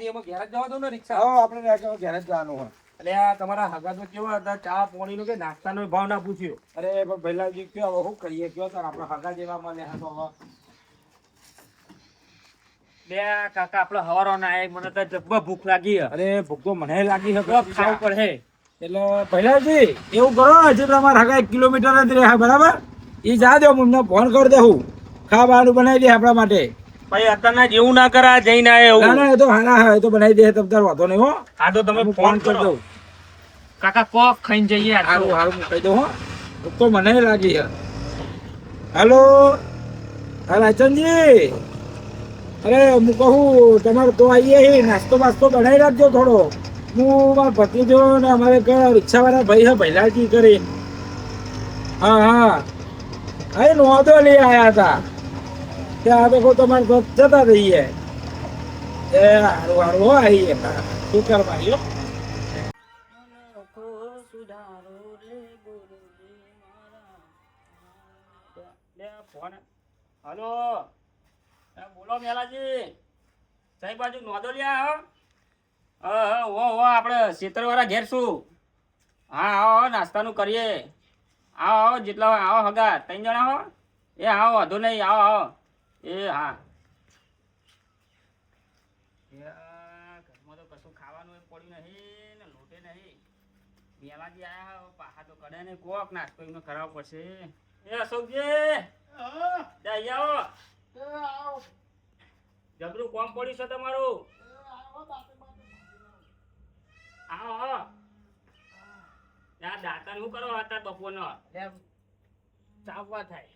ભેલાજી એમાં ઘેર જ જવા દો ને રિક્ષા. આવો આપણે ઘેર જ જવાનું હોય. એટલે આ તમારા હગા તો કેવા હતા, ચા પાણીનો કે નાસ્તાનો ભાવ ના પૂછ્યો. અરે પણ ભૈલાજી કયો હવે શું કરીએ, કયો તાર આપણે હગા જેવા મળે હા તો હવે. બે કાકા આપણે હવારો ના આય, મને તો જબ્બર ભૂખ લાગી હે. અરે ભૂખ તો મને લાગી છે ખાવું પડે. એટલે ભૈલાજી એવું કરો, હજી તમારા હગા 1 કિલોમીટર જ રહે બરાબર, એ જા દો હું તમને ફોન કરી દઉં, ખાવાનું બનાવી દે આપણા માટે. ભાઈ અત્યારના જેવું ના કરા, જઈને આય એવું. ના ના એ તો હાના હા, એ તો બનાવી દે તમ તાર વાંધો નહીં હો. હા તો તમે ફોન કરી દો કાકા, કોક ખાઈને જઈએ. સારું સારું હું કહી દઉં હો, ભૂખ તો મને લાગી છે. હાલો હા લાચનજી, અરે હું કહું તમારે તો આવીએ, નાસ્તો બાસ્તો બનાવી રાખજો થોડો. હું મારા ભત્રીજો ને અમારે રિક્ષાવાળા ભાઈ છે ભૈલાજી કરી. હા હા હા એ નોંધો લઈ આવ્યા હતા ત્યાં તો કહું તમારે તો જતા રહીએ. એ સારું સારું હો આવીએ, શું કરવા આવ્યો. હલો બોલો મેલાજી, સાહેબ બાજુ નોંધો લ્યા. હો આપણે શેતર વાળા ઘેર છું. હા આવો નાસ્તાનું કરીએ. આવો જેટલા હોય આવો હગા, 3 જણા હો. એ આવો વાંધો નહીં, આવો આવો. એ હા ઘરમાં તો કશું ખાવાનું એ પડ્યું નહીં ને લોટે નહીં. મેલાજી આયા હો, પાછા તો કડે નહીં, કોક નાસ્તો એમને કરાવવો પડશે. એ અશોકજી આવો, જબરું કોમ પડ્યું છે તમારું. આવો દાંતન શું કરો હતા બપોરનો ચાવવા થાય.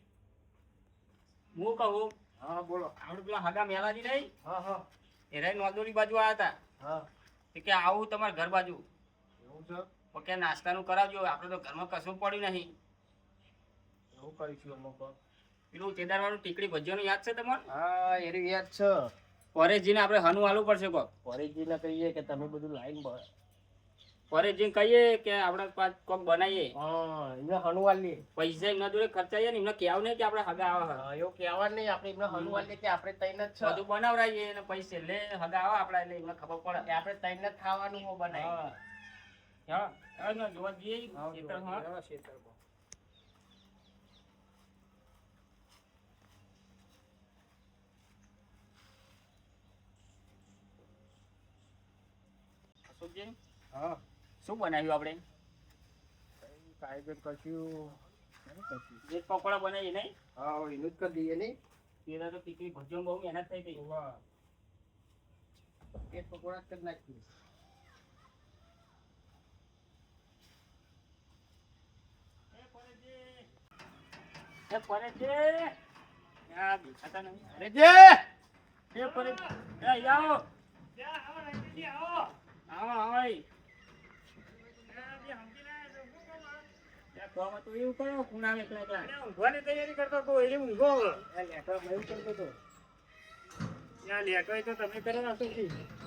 હું કહું હા બોલો. આપણે પેલા હગા મેલાજી નહીં, હા હા એ રહી નોંધોલી બાજુ આવ્યા હતા. હા કે આવું તમારા ઘર બાજુ, એવું છે. કે નાસ્તાનું કરાવજો, આપણે તો ઘરમાં કશું પડ્યું નહીં. એવું કરીશું અમુક. પેલું તેદાર વાળું ટીકડી ભજીયાનું યાદ છે તમારે? હા એ યાદ છે. પરેશજીને આપણે હનું આલવું પડશે. કોક પરેશજીને કહીએ કે તમે બધું લાઈન પરેશજીને કહીએ કે આપણે કોક બનાવીએ. હા એમને હનુવાલ લઈએ, પૈસા એમના જોડે ખર્ચાઈએ ને, એમને કહેવું નહીં કે આપણે હગા આવા. એવું કહેવા નહીં, આપણે એમને હનુવાલ લઈએ કે આપણે તૈન જ છે બધું બનાવરાઈએ અને પૈસે લે હગા આવા આપડા, એટલે એમને ખબર પડે આપણે તૈન જ ખાવાનું હો બનાવી. હા જોવા જઈએ. હા શું બનાવ્યું આપણે? કાયદેસર કશું જે પકોડા બનાવીએ નહીં? હા એનું જ કરી દઈએ નહીં. પેલા તો ટીકડી ભજીયો બહુ મહેનત થઈ ગઈ. એ પકોડા જ કરી નાખીએ. તૈયારી કરતો હતો એટલે ઊંઘો લેટો તો તમે કરો ના શું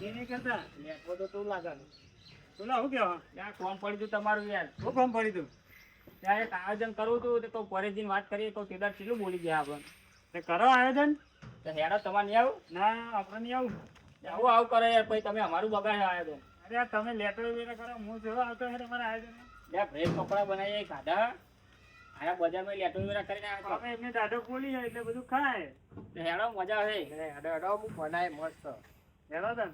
નહીં કરતા. લેટો તો તું લાગે બોલા શું કેવા ત્યાં કોમ પડી તું તમારું યાર. શું કોમ પડી તું? ત્યાં એક આયોજન કરવું હતું તો પરેશજીને વાત કરીએ તો તેદાર કેટલું બોલી ગયા આપણને. કરો આયોજન તો હેડો તમારે નહીં આવું? ના આપણે નહીં આવું. આવું કરે યાર, પછી તમે અમારું બગાડે આયોજન. અરે તમે લેટર વેટર કરો, હું જેવો આવતો છે તમારા આયોજન. બ્રેડ પકોડા બનાવીએ ખાધા, આયા બજારમાં લેટર વેટર કરીને આવે. એમને દાઢો ખોલી જાય એટલે બધું ખાય. હેડો મજા આવે. હેડો હું બનાય મસ્ત. હેડો તને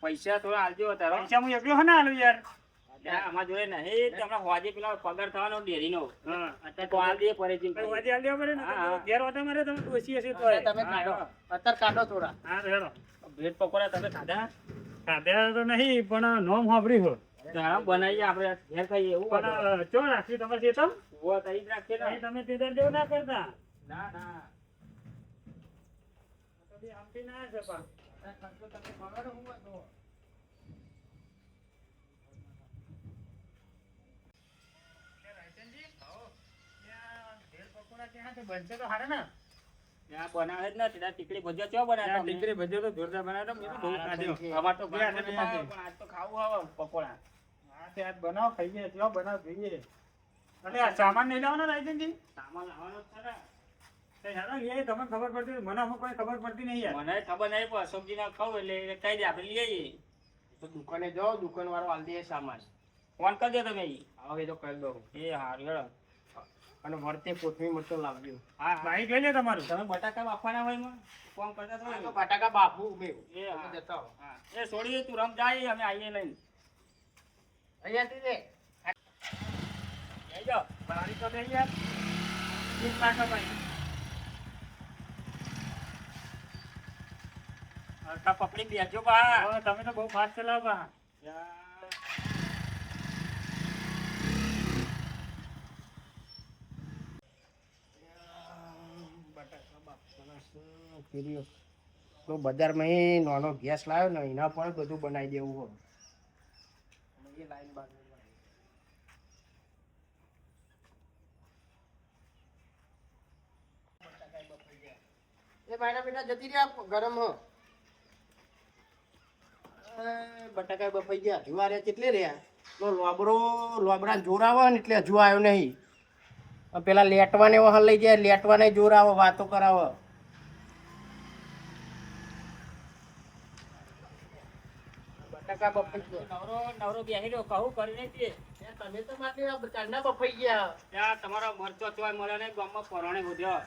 પૈસા થોડા આલજો. પૈસા હું એકલો હે ને આલું યાર. અમારા જોડે નહીં, તમને હોજે પેલા પગાર થવાનો ડેરીનો. અત્યારે તો આલ દે પરેજી. હોજે આલ દેવા પડે ને. ઘેર હોતા મારે તમે ઓછી હશે તો તમે કાઢો અત્યારે કાઢો થોડા. હા હેડો. બ્રેડ પકોડા તમે ખાધા? ખાધા તો નહીં પણ નોમ સાંભળી હો. બનાવીએ આપણે ઘેર ખાઈએ એવું. પણ ચો રાખી તમારે ચેતમ વો તઈ જ રાખીએ ને. તમે તેદાર જેવું ના કરતા. ના ના કદી આમથી ના છે પણ ખર્ચો તમે પગાડો હું હતો. બનશે તો હારે ને? ત્યાં બનાવે જ નથી. ટીકડી ભજીયો ચો બનાવે? ટીકડી ભજીયો તો જોરદાર બનાવે. અમાર તો પણ આજ તો ખાવું હવે પકોડા. હા તે આજ બનાવો ખાઈએ. કેવો બનાવ જોઈએ. એટલે આ સામાન નહીં લાવવાનો રાયજનજી? સામાન લાવવાનો જ છે ને. એ હેડો લઈ આવીએ, તમને ખબર પડતી હોય. મને આમાં કોઈ ખબર પડતી નહીં યાર. મને ખબર નહીં પણ અશોકજીને કહું એટલે એ કહી દે આપણે લઈ આવીએ. તો દુકાને જાઓ, દુકાન વાળો આલ દે સામાન. ફોન કરી દે તમે. હવે એ તો કરી દઉં. એ હારું હેડો. અને વળતે કોથમી મરચું લાવજો. હા હા. બાઈક લઈ લે તમારું. તમે બટાકા બાફવાના હોય એમાં ફોન કરતા આ તો તો બટાકા બાપુ મેં. એ હા. તમે જતા હો. હા એ છોડી તું રમ જાય અમે આવીએ લઈને અહીંયાથી લે. જઈ જાઓ. બારી તો લઈ યાર. એક લાખ ભાઈ. હરખા પકડી બેસજો બા. હવે તમે તો બહુ ફાસ્ટ ચલાવો બા. બટાકા બાફવાના છે. ફેર્યો. તો બજારમાં એ નાનો ગેસ લાવ્યો ને એના પર બધું બનાવી દેવું હોય. એ લાઈન બાજુ એ ભાઈના બેટા જતી રહ્યા ગરમ હો. બટાકા બફાઈ ગયા. હજુ આ રહ્યા કેટલે રહ્યા? તો લોબડા જોર આવે ને એટલે હજુ આવ્યો નહીં. પેલા લેટવાને વહન લઈ જાય, લેટવાને જોર આવે, વાતો કરાવે. બટાકા બફાઈ ગયા. નવરો નવરો બેસી રહ્યો કહું કરીને તે તમે તો માટે ચાંદા બફાઈ ગયા. ત્યાં તમારો મરચો ચોય મળ્યો ને ગામમાં પરોણે વધ્યો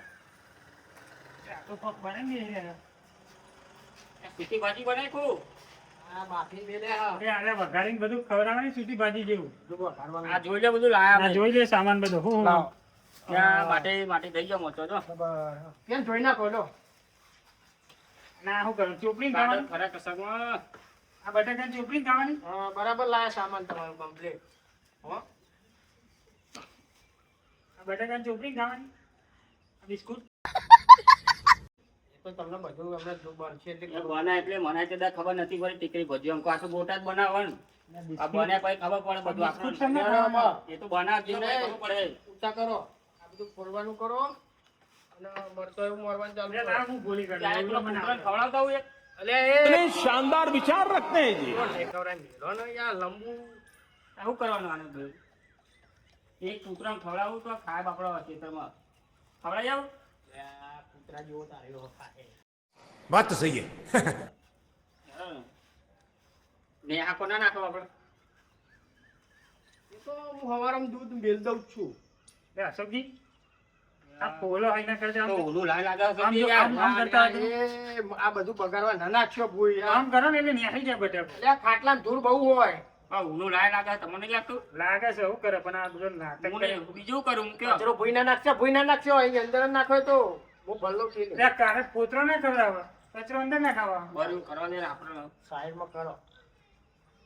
આ તો પગ બને ને યાર. સૂકી ભાજી બનાવી ખૂબ આ બાફી મેલે હા. અરે આને વઘારીને બધું ખવડાવવાની છૂટી ભાજી જેવું. જુઓ, કાઢવાનું. આ જોઈ લે બધું લાયા આ અમે. જોઈ લે સામાન બધો. હું લાવો. ત્યાં માટે થઈ ગયો મરચો જો બરાબર. કેમ જોઈ નાખો લો. ના હું કરું ચોપડી કાઢો ખાવાની. ખરા કસકમાં આ બટાકા ચોપડી ખાવાની. હા, બરાબર લાયા સામાન તમારું કમ્પ્લીટ. હો આ બટાકા ચોપડી ખાવાની. આ બિસ્કુટ. એ તો તમને બધું હમણાં જો બનશે એટલે એ બનાય એટલે મને તો દર ખબર નથી પડી ટીકરી ભજી એમ પાછું બોટા જ બનાવવાનું આ બને પછી ખબર પડે બધું બિસ્કુટ આપણને. તમને ખાવાના. એ તો બનાવજો ને ખબર પડે ઉતા કરો. આ બધું ફોડવાનું કરો અને મરતો એવું મોરવાનું ચાલુ અરે કરો. ના હું ગોળી કાઢું. ત્યાં એકલો કૂતરાને ખવડાવતા હોય એક. અલે એ શાનદાર વિચાર રખતે હે જી. મેલો ને યાર લંબુ. આ શું કરવાનું આને ભાઈ? એક કૂતરાને ખવડાવવું તો ખાય બાપડો ખેતરમાં ખવડાવી આવું આ કૂતરા જેવો તારેલો ખાય. बात तो सही है હા. ને આખો ના નાખો આપણે એ તો હું હવારમાં દૂધ મેલ દઉં જ છું. એ અશોકજી આ ફોલો આઈને કરજો આમ તો તો. ઓલું લાલ લાગે છે આમ જો, યાર. આમ કરતા આ આ બધું બગાડવા ના નાખ્યો ભૂઈ. આમ કરો ને એટલે ન્યાહી જાય બટાકો. એટલે આ ખાટલામાં ધૂળ બહુ હોય. આ ઓલું લાલ લાગે છે, તમને નહીં લાગતું? લાગે છે એવું કરે પણ આ બધું નાટક હું કરે. નહીં, બીજું કરું હું કયો? કચરો ભૂઈ ના નાખશે, ભૂઈ ના નાખશો. અહીં અંદર જ નાખો તો હું ભલ્લો થઈ એટલે આ કારે પોતરો ના ખવડાવે. કચરો અંદર ના ખાવા. બરું કરવા દે ને આપણે. સાઈડમાં કરો.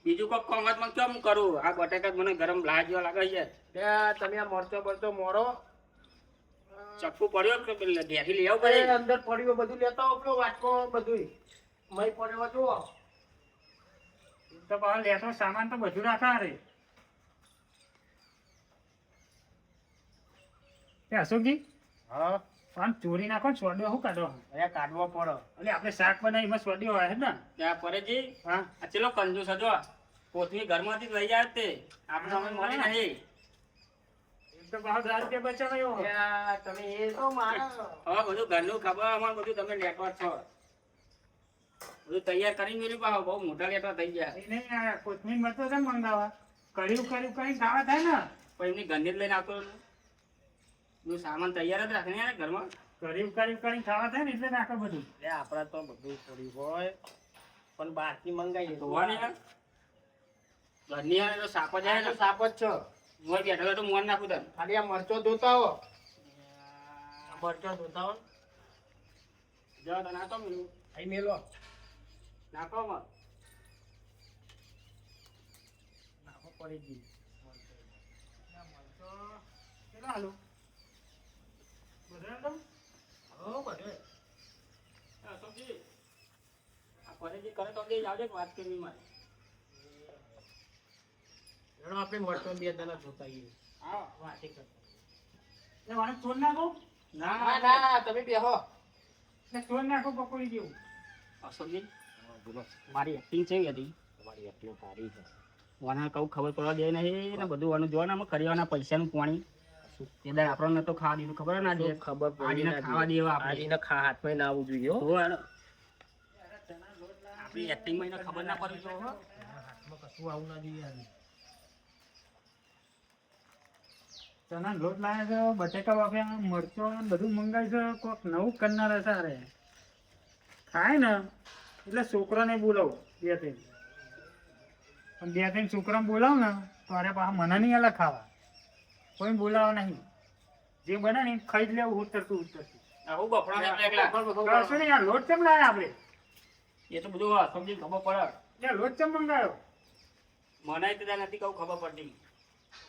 બીજું કોઈ કોમતમાં કેમ હું કરું? આ બટાકા જ મને ગરમ લાજ જેવા લાગે છે. ત્યાં તમે આ મરચો બરચો મોરો. ચપ્પુ પડ્યો કે પેલા ઢેરી લઈ આવું અરે પડે? અંદર પડ્યું બધું લેતા આવો, પેલો વાટકો બધું મય પડ્યો જુઓ. તો બહાર લેતો સામાન તો બધું રાખા રે. એ અશોકજી હા આમ ચોરી નાખો ને સોડિયો શું કાઢો? અહીંયા કાઢવો પડે. એટલે આપણે શાક બનાવી એમાં સોડિયો હોય ને. ત્યાં પરેજી હા આ ચેલો કંજૂસ હતો. કોથમી ઘરમાંથી જ લઈ જાય જ તે. આપણે અમે મળી નહીં. એક તો બહાર 10 રૂપિયા બચાવ્યો. ત્યાં તમે એ તો મારા હવે બધું ઘરનું ખબર અમારે બધું તમે લેટવા છો. બધું તૈયાર કરી મેળ્યું પાછું. બહુ મોટા લેટવા થઈ ગયા. એ નહીં આ કોથમીર મરચો છે ને મંગાવવા. કર્યું કઈ ખાવા થાય ને. પણ એમની ગંદી જ લઈને આવતો હતો. બધું સામાન તૈયાર જ રાખીને યાર ઘરમાં. કર્યું ખાવા થાય ને એટલે નાખો બધું. એટલે આપણા તો બધું થોડી હોય પણ બહારથી મંગાવીએ તો ધોવાની યાર. ઘરની યાર તો સાપ જ આવે ને. સાપ જ છો. મોય બેઠેલો તો મોન નાખું તને. ખાલી આ મરચો ધોતા હો. આ મરચો ધોતા હો. જાઓ તો નાખો મેલું. અહીં મેલો. નાખો માં. નાખો પડી ગઈ. કેટલા હાલું? બધા હાલું? હો બધે. હા, અશોકજી. આ પરેજી કરે તો દે આવજે વાત કરવી મારે. એનો આપણે મરચો બે જણા ધોતા આવીએ. હા. વાટી કરતા. એ વાળા ચોર નાખો. ના ના તમે બેહો. એટલે ચોર નાખો પકોડી જેવું. અશોકજી મારી એક્ટિંગ કેવી હતી? તમારી એટલી સારી છે. વાના કહું ખબર પડવા દે નહીં ને બધું વાનું જોવા ને કરીવાના પૈસાનું પાણી. તે દાડે આપણને તો ખાવા દીધું ખબર ના દે ખબર આજીને ખાવા દેવા આપણે આજીને હાથમાં ના આવવું જોઈએ હો. તો હેડો. આપણી એક્ટિંગ માં એને ખબર ના પડવી જોઈએ હો. કશું આવું ના જોઈએ આજે. ચણા લોટ લાવે છે, બટેકા બાફ્યા, મરચો ને બધું મંગાય છે. કોક નવું કરનાર હશે અરે. ખાય ને એટલે છોકરાને બોલાવો બે ત્રણ. પણ બે ત્રણ છોકરાને બોલાવ ને તો અરે પાછા મને નહીં અલગ ખાવા. કોઈ બોલાવો નહીં. જે બને ને એ ખાઈ જ લેવું ઉતરતું ઉતરતું. આવું બફડા એકલા કશું નહીં, આ લોટ કેમ લાયા આપણે? એ તો બધું સમજી ખબર પડે એટલે લોટ કેમ મંગાયો? મને તો ત્યાં નથી કહું ખબર પડતી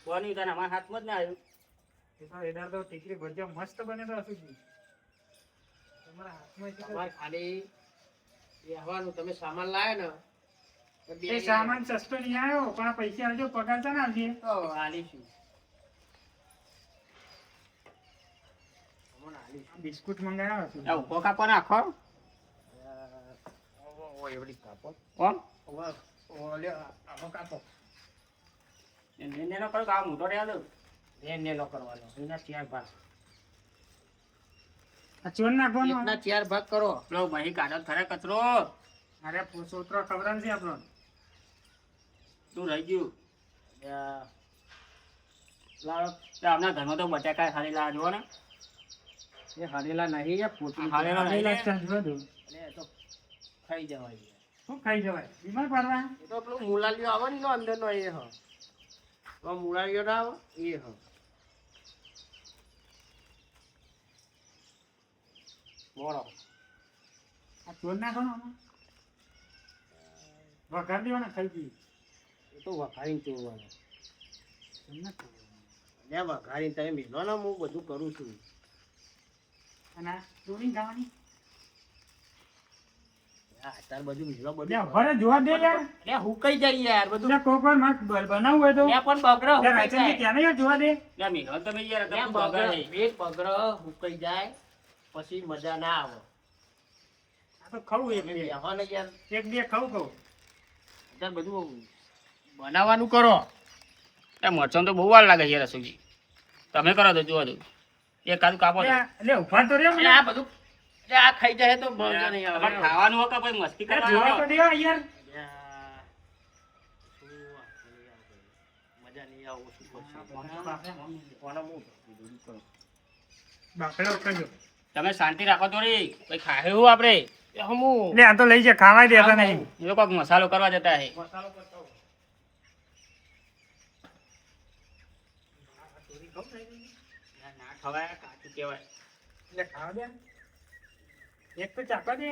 બન્યું તને અમારા હાથમાં જ ના આવ્યું એ તો એદાર તો ટીકરી ભજીયા મસ્ત બને તો હશું જ. તમારા હાથમાં છે તો- તમારે ખાલી બેહવાનું. તમે સામાન લાયા ને તો બે એ સામાન સસ્તો નહીં આવ્યો પણ આ પૈસા આવજો પગાર છે ને આવજે. તો આલીશું. તમને આલીશું. બિસ્કુટ મંગાયા હશું. આ ઉભો કાપો નાખો એવડી કાપો. કોણ આવો કાપો. એનો કરો આ મોટો રહ્યા દઉં ને નો કરવાનો. એના 4 ભાગ. આ ચોર નાખવાનો. એકના 4 ભાગ કરો. પેલો મહી કાઢો ખરે કચરો અરે છોકરો ખબર છે આપણો. તું રહી ગયું લાડો તો આપણા ઘરમાં તો બટાકા ખાલી લાવા જુઓ ને એ હરેલા નહીં યાર પોચી હરેલા નહીં. પેલા ચાંદ બધું. એટલે એ તો ખાઈ જવાય. શું ખાઈ જવાય? બીમાર પડવા? એ તો પેલું મુલાલીઓ આવે ને એનો અંદરનો એ હ. તો મુલાલીઓ ના આવે એ હ. બોલો. આ ચોર નાખવાનો આમાં? વઘાર દેવાના ખાઈ જઈએ. એ તો વઘારીને ચોરવાનો. તમને ખબર. લે વઘારીને તમે મેલો ને હું બધું કરું છું. અને આ ચોરી ખાવાની? હા અત્યારે બધું મેલો લે, બધું. ઉભા રહે, જોવા દે યાર. લે હુકાઈ જાય યાર બધું. લે, કોક વાર મારે બનાવવું હોય તો લે પણ બગડો લે, હુકાઈ રાયચંદજી જાય. ક્યાં નહીં યાર જોવા દે. લે મેઘો તમે યાર લે તમે બગડો બગાડે. પેટ બગડો હુકાઈ જાય પછી મજા ના આવે. આ તો ખાવું એક બે. બેહવાને યાર એક બે ખાવું કહું. અત્યારે બધું બનાવવાનું કરો. એ મરચાં તો બહુ વાર લાગે છે રસોઈ તમે કરો તો જોવા દઉં એક કાજુ કાપો તો. લે, ઉભા તો રહ્યો એટલે આ બધું એટલે આ ખાઈ જાય તો મજા નહીં આવે. તમારે ખાવાનું હોય કે પછી મસ્તી લે, જોવા તો કરવાની દે યાર. યાર, મજા નહીં આવે ઓછું કરશું. કોને હું બાકડા ઉઠાડજો. તમે શાંતિ રાખો થોડી પછી ખાહે હું આપણે એ હમું લે, આ તો લઈ જા, ખાવા દેતા નહીં. એ લોકો મસાલો કરવા જતા હે મસાલો કરતા હોઉં. ના ખવાય કાચું કહેવાય લે, ખાવા દે. એક તો ચાપા દે.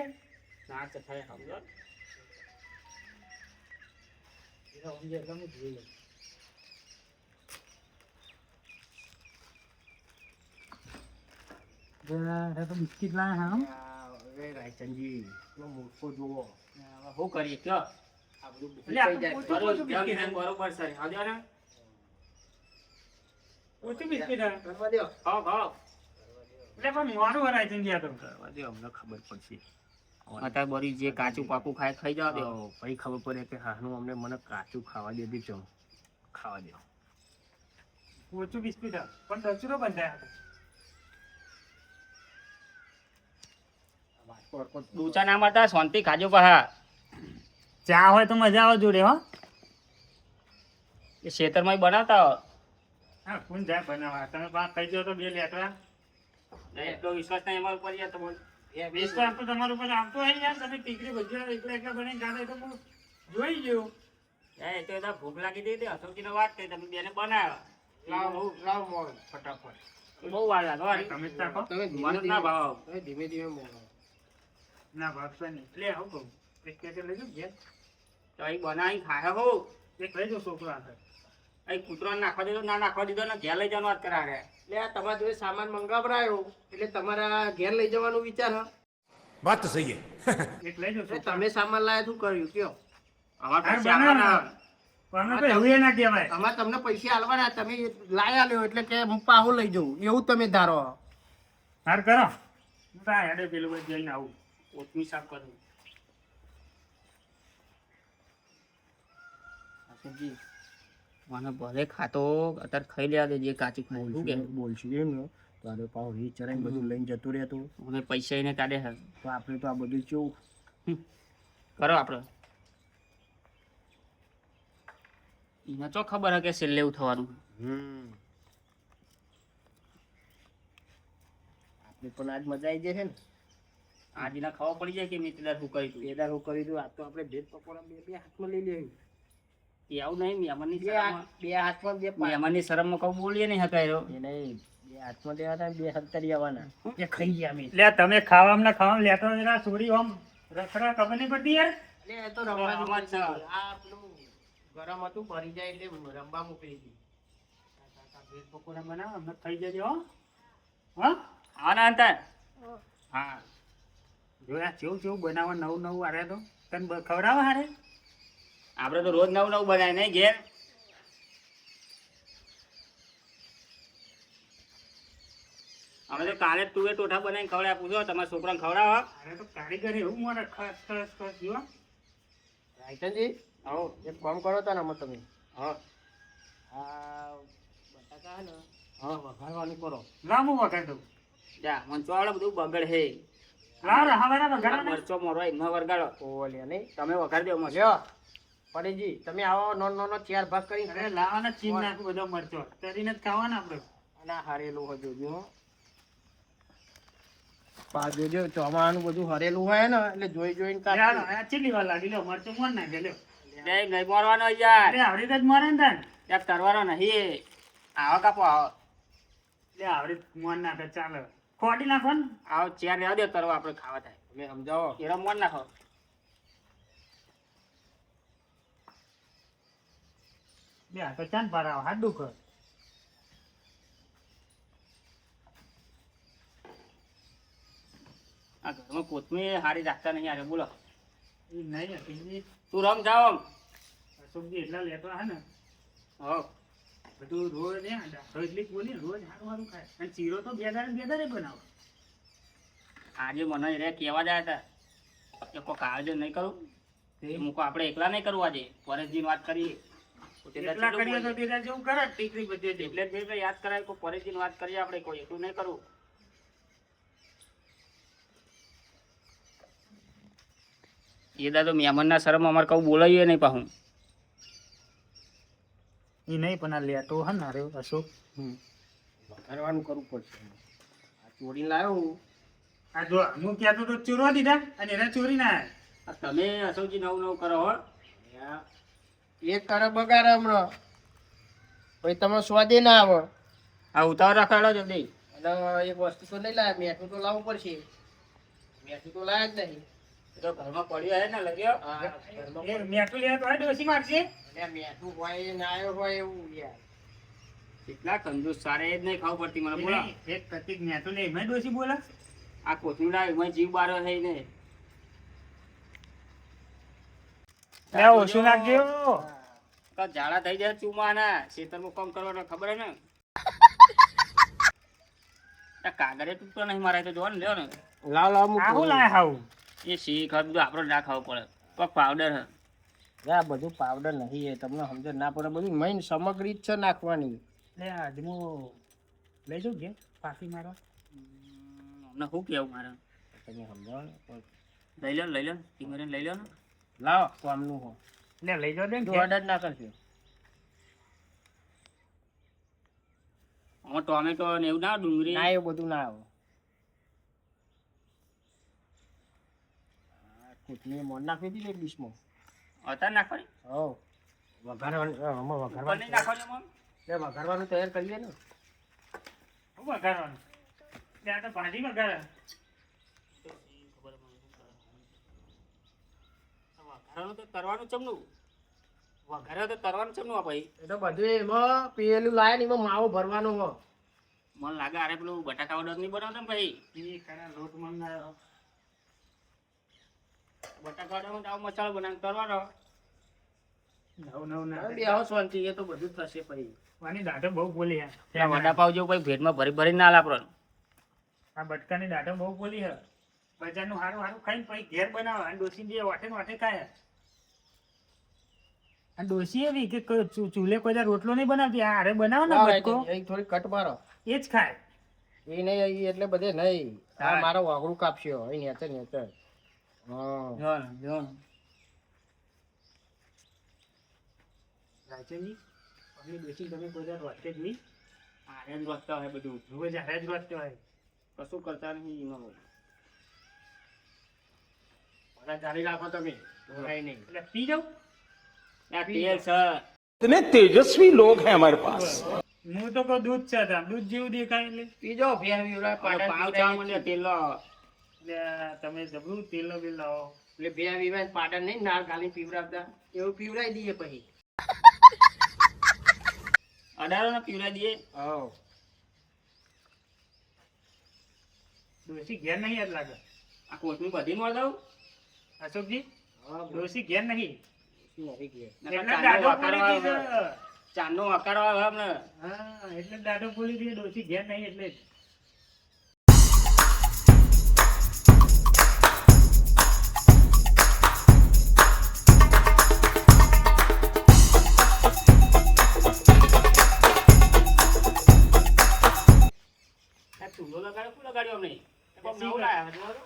ના ચખાય સમજો એ તો સમજે એટલે હું જોઈ લઉં. લે, તો બિસ્કિટ લાયા હા. હવે રાયચંદજી પેલો મૂર્ખો જુઓ. હવે શું કરીએ કયો આ બધું લે, આ ખાઈ તો જાય. ઓછું બિસ્કિટ હે. બરોબર સર આવજો ને ઓછું બિસ્કિટ હે. કરવા દ્યો. ખાઓ ખાઓ લે, પણ મોરું હરાય છે ને આ તો. કરવા દ્યો, અમને ખબર પડશે. અત્યારે બરી જે કાચું પાકું ખાય ખાઈ જાવ દે હા, પછી ખબર પડે કે હાનું અમને મને કાચું ખાવા દે દીધો. ખાવા દો. ઓછું બિસ્કિટ હે. પણ દસરો બંધાયા હતા. ડૂચા ના મારતા શાંતિ ખાજો પહા ચા હોય તો મજા આવે જોડે હો. એ ખેતરમાં બનાવતા હો. હા, કોણ જાય બનાવવા? તમે પાંચ ખાઈ જાઓ તો બે લેટવા. એટલો વિશ્વાસ નહીં અમારા ઉપર યાર તમારો વિશ્વાસ તો તમારા ઉપર આવતો હોય યાર. તમે ટીકરી ભજીયા એકલા એકલા બનાવીને ખાતા હોય તો હું જોઈ ગયો. એ તો એના ભૂખ લાગી હતી અશોકજીને વાત કરી તમે બેને બનાવ્યા લાવ લાવ મોલ ફટાફટ. બહુ વાર લાગે હો. તમે જ ચાખો. તમે મને ના ભાવ તમે ધીમે ધીમે મોલો. ના ભાગશો નહીં. લે, આવું કહું. એક પેકેટ લઈ જાઓ ઘેર. તો અહીં બનાવી ખાય હો એક લઈ જાઓ છોકરો હાથે. અહીં કૂતરો નાખવા દીધો ના નાખવા દીધો ને ઘેર લઈ જવાનું વાત કરાવે એટલે આ તમારા જોડે સામાન મંગાવરાયો એટલે તમારા ઘેર લઈ જવાનું વિચાર હ. बात तो सही है એક લઈ જાઓ એટલે છોકરો. તમે સામાન લાયા શું કર્યું કયો? અમારે હા, પછી આવવાના. બનાવો. પણ અમે તો એવું એ ના કહેવાય. અમારે તમને પૈસા આલવાના તમે લાયા લ્યો એટલે કે હું પાહો લઈ જઉં એવું તમે ધારો. હાર કરો. હું તો આ હેડે પેલું બધું જઈને આવું. ઓછું સાફ કરું અશોકજી મને ભલે ખાતો અત્યારે ખાઈ લેવા દે જે કાચું ખાય શું કે બોલશું એમ ને તારે પાવ રીત ચરાઈને બધું લઈને જતું રહેતું મને પૈસા એને કાઢે છે તો આપણે તો આ બધું કેવું કરો આપણે એને ચો ખબર હે કે છેલ્લે એવું થવાનું આપણે પણ આજ મજા આવી જશે ને આજના ખાવા પડી જાય કે મેં તેદાર શું કરી તું બેદાર હું કરી દઉં આજ તો આપણે ભેદ પકોડા બે હાથમાં લઈ લેવું એ આવું નહીં મહેમાનની બે શરમમાં બે હાથમાં બે મહેમાનની શરમમાં કહું બોલીએ નહીં હતા એ એ નહીં બે હાથમાં લેવાના બે હંતરી આવવાના એ ખાઈ ગયા અમે લે તમે ખાવામાં લેતો જરા સોરી આમ રખડા ખબર નહીં પડતી યાર એટલે એ તો રમવા રમવા જ છે. આ પેલું ગરમ હતું ભરી જાય એટલે રમવા મોકલી હતી ભેળ પકોડા બનાવો અમને ખાઈ જજો હો હા આના અંતર હા જોયા કેવું બનાવવા નવું આરે તો તને ખવડાવવા હારે આપણે તો રોજ નવું નવું બનાય નહીં ઘેર અમે તો કાલે જ તુવે ટોઠા બનાવીને ખવડાવ્યા પૂછો તમારા છોકરાને ખવડાવો અરે તો કારીગર એવું મારે ખસ જો રાયચંદજી આવો એક કામ કરો તા ને આમાં તમે હા આ બટાકા હે ને હા વઘારવાનું કરો લાંબુ વખત દઉં જા મને ચોળે બધું બગડ હે લાવ હવાના વઘારા મરચો મોરો એમાં વરગાડો ઓલ્યા નહીં તમે વઘાર દો મરચો લ્યો પડીજી તમે આવો નાનો ચાર ભાગ કરીને અરે લાવવાના ચીન નાખું બધો મરચો તરીને જ ખાવાના આપણે અને આ હરેલું હોય જોજો પા જોજો ચોમાનું બધું હરેલું હોય ને એટલે જોઈ જોઈને ચાલો કાઢજો. આ ચીલી વાર લાગી લ્યો મરચું મોર નાખે લ્યો નહીં મોરવાનો યાર અરે આવડી તો જ મોરે ને તાન ત્યાં તરવાનો નહીં આવો કાપો આવો લે આવડી મોર નાખે ચાલો ખોડી નાખો ને આવો ચેર રહેવા દો તરવા આપણે ખાવા થાય તમે સમજાવો એરો મોર નાખો લે આ તો ચાન પારાવ હાથ દુખો આ ઘરમાં કોથમીર હારી રાખતા નહીં યાર બોલો એ નહીં હતી તું રમ જાઓ આમ અશોકજી એટલા લેતો હે ને હો બધું રોજ ને એટલી બોલી રોજ સારું ખાય અને ચીરો તો બે દાડે બનાવો આજે મને રે કહેવા જાય હતા કે કોઈક આયોજન નહીં કરું મૂકો આપણે એકલા નહીં કરવું આજે પરેશજી વાત કરીએ એટલા કરીએ તો તે દાડે જેવું કરે ટીકરી બધે એટલે જ મેં યાદ કરાય કોઈ પરેશજી વાત કરીએ આપણે કોઈ એકલું નહીં કરવું એ દાદો મહેમાનના શરમ અમારે કહું બોલાવીએ નહીં પાછું એ નહીં પણ આ લેતો હે ને અરે અશોક વઘારવાનું કરવું પડશે આ ચોરી લાવ્યો હું આ જો હું કહેતો તો ચોરવા દીધા અને એને ચોરી ના આ તમે અશોકજી નવું નવું કરો હો એક કરે બગાડે હમણાં પછી તમે સ્વાદે ના આવે આ ઉતાવળ રાખેલો જલ્દી અને એક વસ્તુ તો નહીં લાવે મેઠું તો લાવવું પડશે મેઠું તો લાવે જ નહીં એ તો ઘરમાં પડ્યો હે ને લગ્યો આ ઘરમાં મેઠું લેવા તો આ ડોસી મારશે એટલે મેઠું હોય ના આવ્યો હોય એવું યાર કેટલા કંજૂસ સારે જ નહીં ખાવું પડતી મને બોલો એક પ્રતિક મેઠું લે એમાં ડોસી બોલે આ કોથમીર એમાં જીવ બાર્યો થઈ ને લે ઓછું નાખજો તો ઝાડા થઈ જાય ચૂમાના ખેતરમાં કામ કરવાનો ખબર હે ને આ કાગરે તૂટતો નહીં મારે તો જોવા ને લ્યો ને લાવ લાવ આ હું લાય હાવ એ શીખ બધું આપણે ના ખાવું પડે કોઈક પાવડર હે આ બધું પાવડર નહીં એ તમને સમજ ના પડે બધું મેઇન સામગ્રી જ છે નાખવાની લે આજે હું લઈ જાઉં કે પાકી મારો અમને શું કેવું મારે તમે સમજાવો ને લઈ લો ટીંગરીને લઈ લો ને લાવો કામનું હો લે લઈ જાઓ દે તું ઓર્ડર ના કરજો આમાં ટોમેટો ને એવું ના ડુંગળી ના એવું બધું ના આવે કોથમીર મોર નાખી દીધી એક ડીશમાં અત્યારે નાખવાની હો વઘારવાનું આમાં ઉપર નહીં નાખવાની આમાં વઘારવાનું તૈયાર કરીએ ને હું વઘારવાનું લે આ તો ભાજી વઘારે વઘારવાનું તો તરવાનું ચમનું વઘારે તો તરવાનું ચમનું આ ભાઈ એ તો બધું એમાં પેલું લાયા ને એમાં માવો ભરવાનો હો મને લાગે આરે પેલું બટાકા ઓર્ડર નહીં બનાવતા ને ભાઈ એ ખરા લોટ મંગાયો બટાકા ઓર્ડરમાં આવો મસાલો બનાવીને તરવાનો નવ ના બે હાઉસ શાંતિ એ તો બધું જ થશે પછી વાની દાઢો બહુ બોલી હે ત્યાં વડાપાવ જેવું ભાઈ ભેટમાં ભરી ભરી ના લાપરો આ બટકાની દાઢો બહુ બોલી હે બજારનું હારું હારું ખાઈને પછી ઘેર બનાવે અને ડોસી દે વાટે ને વાટે ખાય અને ડોશી એવી કે ચૂલે કોઈ દાડો રોટલો નહીં બનાવતી, આ હારે બનાવો ને બટકો એ થોડી કટ મારો એ જ ખાય. એ નહીં અહીં એટલે બધે નહીં આ હા. મારો વાગડું કાપશ્યો અહીં નેચર નેચર હા જો ને, જો ને. રાયચંદજી, અમે ડોશી તમે કોઈ દાડો વાંચે જ નહીં? આને જ વધતા હોય બધું, રોજ હારે જ વાંચતો હોય. કશું કરતા નહીં એમાં. બધા ચાલી રાખો તમે કઈ નહીં એટલે પી જાઉં? આ તેલ છે. इतने तेजस्वी लोग हैं हमारे पास। હું તો કહું દૂધ છે તાર, દૂધ જેવું દેખાય એટલે. પીજો ફેર વિવરા પાવ ચાવા માંડ્યો તેલનો. એટલે તમે જબરું તેલનો બિલ લાવો. એટલે ફેર વિવરા પાટણ નહીં નાળ ગાલી પીવરાવતા એવું પીવરાઈ દઈએ પછી અઢારો ને પીવડાવી દઈએ. હા ડોશી ઘેર નહીં યાદ લાગે. આ કોથમી બધી મોર દઉં. અશોકજી, હા ડોશી ઘેર નહીં. નથી ગયા એટલે દાઢો પોલી દીધો. ચાંદનો હકારવા આવે અમને. હા, એટલે દાઢો પોલી દીધો. ડોશી ઘેર નહીં એટલે જ. આ ચૂલો લગાડ્યો, શું લગાડ્યો અમને? કોક નવું લાયા છે, જોવો તો.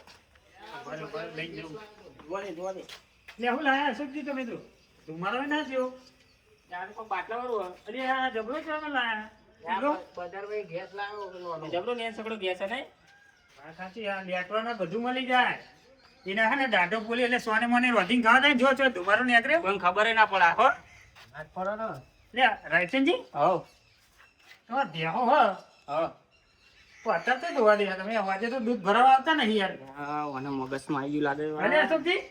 બરોબર, લઈ જવું. જોવા દે, જોવા દે. એટલે હું લાયા અશોકજી તમે તો? ધુમાડો ય ના થયો. ત્યાં તો કોક બાટલાવાળું હોય. અરે આ જબરો છે અમે લાયા. પીલો? બજારમાં ગેસ લાવ્યો પેલો જબરો ને સગડો ગેસ છે નહીં? વાત સાચી, આ લેટવાના બધું મળી જાય. એના હે ને દાઢો પોલી એટલે સોને મોને રોધીને ખાવા થાય. જો છો ધુમાડો નીકળ્યો. કોઈને ખબર ના પડે હો. હાથ પડો ને લે રાયચંદજી, હો તમારે દેહો હો. હો. તો અત્યારે તો જોવા દે તમે આજે તો દૂધ ભરાવા આવતા નહીં યાર. હા, મને મગજમાં આવી ગયું લાગે. અરે અશોકજી.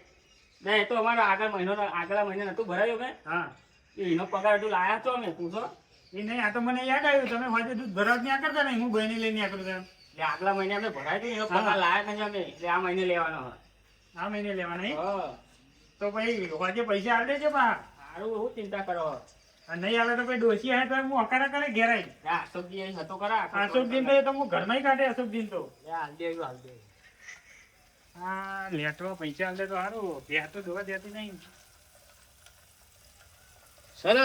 ના, એ તો અમારો આગલા મહિને નતું ભરાયું કે હા, એનો પગાર એટલું લાયા છો અમે પૂછો. એ નહીં, આ તો મને યાદ આવ્યું તમે આજે દૂધ ભરાવા ત્યાં કરતા નહીં, હું બહેની લઈને નીકળું છું. એટલે આગલા મહિને અમે ભરાયું હતું ને, એનો હા. પગાર લાયા નથી અમે, એટલે આ મહિને લેવાનો હોય. આ મહિને લેવાના નહીં? હા. તો પછી આજે પૈસા આલ દેજો બા. સારું, હું ચિંતા કરો. અને નહીં આવે તો પછી ડોસી આવે તો હું અકારા કરે ઘેરાઈ. આ અશોકજી અહીં હતો ખરા. અશોકદીન તો એ તો હું ઘરમાં કાઢે અશોકદીન તો. હાલ દેજો હાલ દે હા, લેટવા પૈસા આલ દે તો સારું. બે તો જોવા દેતી નહીં. સર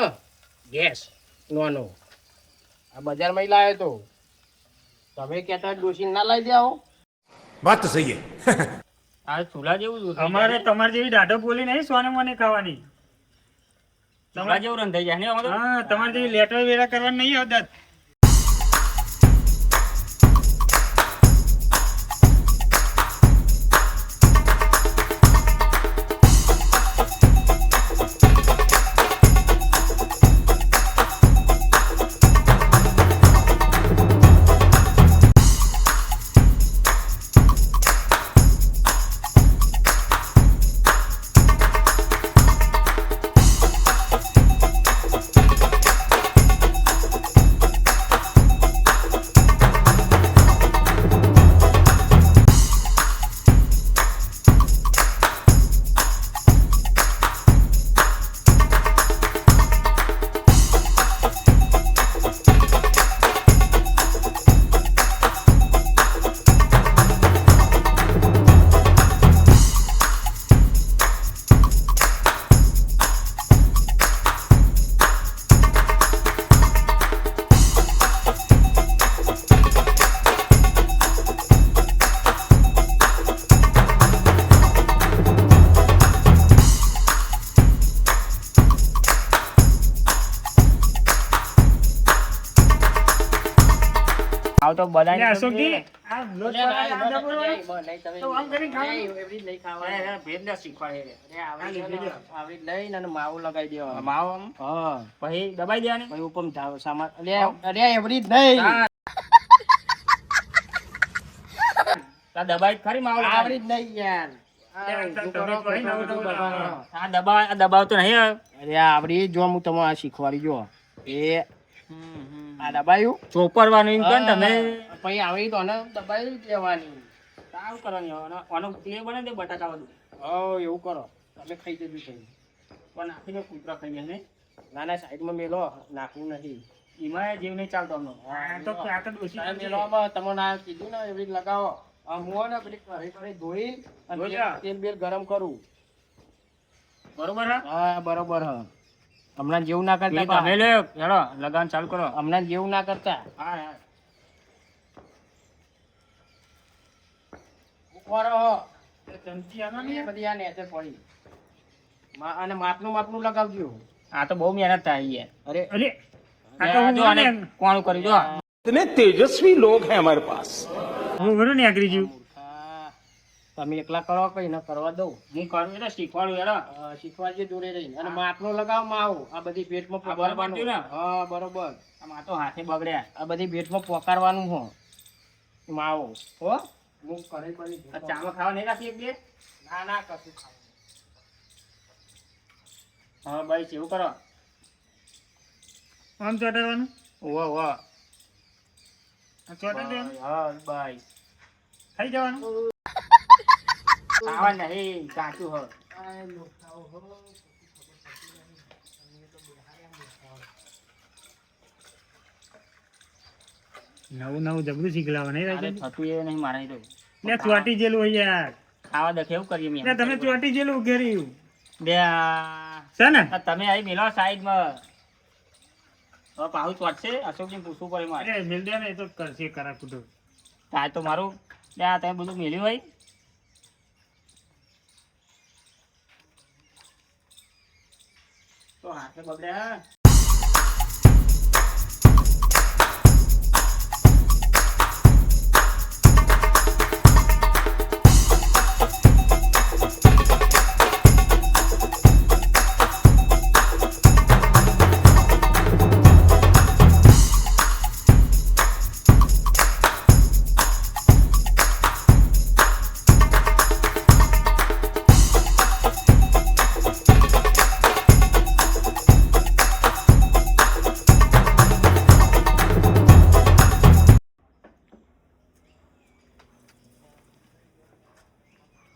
ગેસ નોનો આ બજારમાં ય લાવ્યો તો તમે કહેતા ડોસી ના લાવી દે આવો बात तो सही है। આ ચૂલા જેવું દૂધ અમારે તમારે જેવી દાઢો પોલી નહીં સોને મોને ખાવાની. ચૂલા જેવું રંધાઈ જાય ને અમારું. હા, તમારે જેવી લેટવા વેરા કરવાની નહીં આવતા. આવ તો બધા એટલે અશોકજી, આ લોટ વાળા આદા બોલવાનો? તો આમ કરીને ખાવાનું? એવડી નહીં ખાવાનું ભેદ ને શીખવાડે છે. આવડી લઈને અને માવું લગાવી દેવાનું માવો આમ, હા પછી દબાઈ દેવાની. પછી ઉપર સામાન અરે એવડી જ નહીં આ દબાઈ જ ખરી માવો આવડી લગાવી. જ નહીં યાર તમે કોઈ નવું નવું બનાવો. આ દબાવ તો નહીં આવે. અરે આવડી જો હું તમને આ શીખવાડી જો એ આ દબાયું ચોપરવાનું એમ કહો ને તમે. પછી આવી તો ને દબાઈ દેવાની સારું કરવાની હવે. આનો પ્લે બને તે બટાકા બધું હા એવું કરો તમે ખાઈ જજો પછી પણ નાખીને કૂતરા ખાઈ જાય ને. નાના સાઈડમાં મેલો નાખવું નથી એમાં જીવ નહીં ચાલતો અમને. આ તો ડોશી સાહેબ મેલોમાં તમને આ કીધું ને એવી રીતે લગાવો આ હું ને પેલી કઢાઈ ધોઈ અને તેલ બેલ ગરમ કરું બરોબર હા. હા બરોબર હા હમણાં જેવું ના એ કરતા તમે પા. લે હેડો લગાન ચાલુ કરો. હમણાં જેવું ના કરતા હા હા ઉભો રહો. ચમચી આનો ને એ બધી આ નેચર પડી અને માપનું લગાવજો. આ તો બહુ મહેનત થાય યાર. અરે અરે આ તો આ હું જો આને કોણ કર્યું જો इतने तेजस्वी लोग हैं हमारे पास હું ભરું ને આગળ ગયું મૂર્ખા. તમે એકલા કરો કઈ ન કરવા દઉં હું કરું એટલે શીખવાડું હેડો. શીખવાડજે જોડે રહીને અને માપનો લગાવ માવો આ બધી ભેટમાં આ બરાબર પોકારવાનું. થયું ને? હા બરોબર. આમાં તો હાથે બગડ્યા. આ બધી ભેટમાં પોકારવાનું હો માવો હો હું કરે બની આ ચામાં ખાવા નહીં રાખી એક બે. ના ના કશું ખાવું. હા ભાઈ એવું કરો. આમ ચોટાડવાનું ઓહો ઓહો આ ચોટાડી દેવાનું હા ભાઈ ખાઈ જવાનું ખાવા નહીં કાચું હો. નવું નવું જબરું શીખલાવા નહીં અરે રાખ્યું થતું એ નહીં મારે તો. લે ચોટી જેલું હોય યાર ખાવા દે કેવું કરીએ મેં લે તમે ચોટી જેલું ઘેર્યું બે આ છે ને તમે અહીં મેલો સાઈડમાં. હવે પાહુ ચોટશે અશોકજી પૂછવું પડે મારે. અરે મિલ દે ને એ તો કરશે કરા કુટું આ તો મારું ત્યાં તમે બધું મેલ્યું હોય તો હાથે બગડ્યા.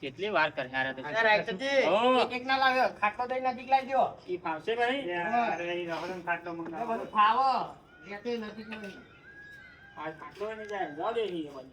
કેટલી વાર કરે યાર આ તો. અરે રાયચંદજી, ઓ. એક ના લાવ્યો ખાટલો દઈ નજીક લાવજો. ઈ ફાવશે ભાઈ. અરે એ રબરનો ખાટલો આ મંગાવો બધું ખાવો. રેતે નજીક નહીં. આ ખાટલો નહીં જાય જાવ દે ઈ બાજુ.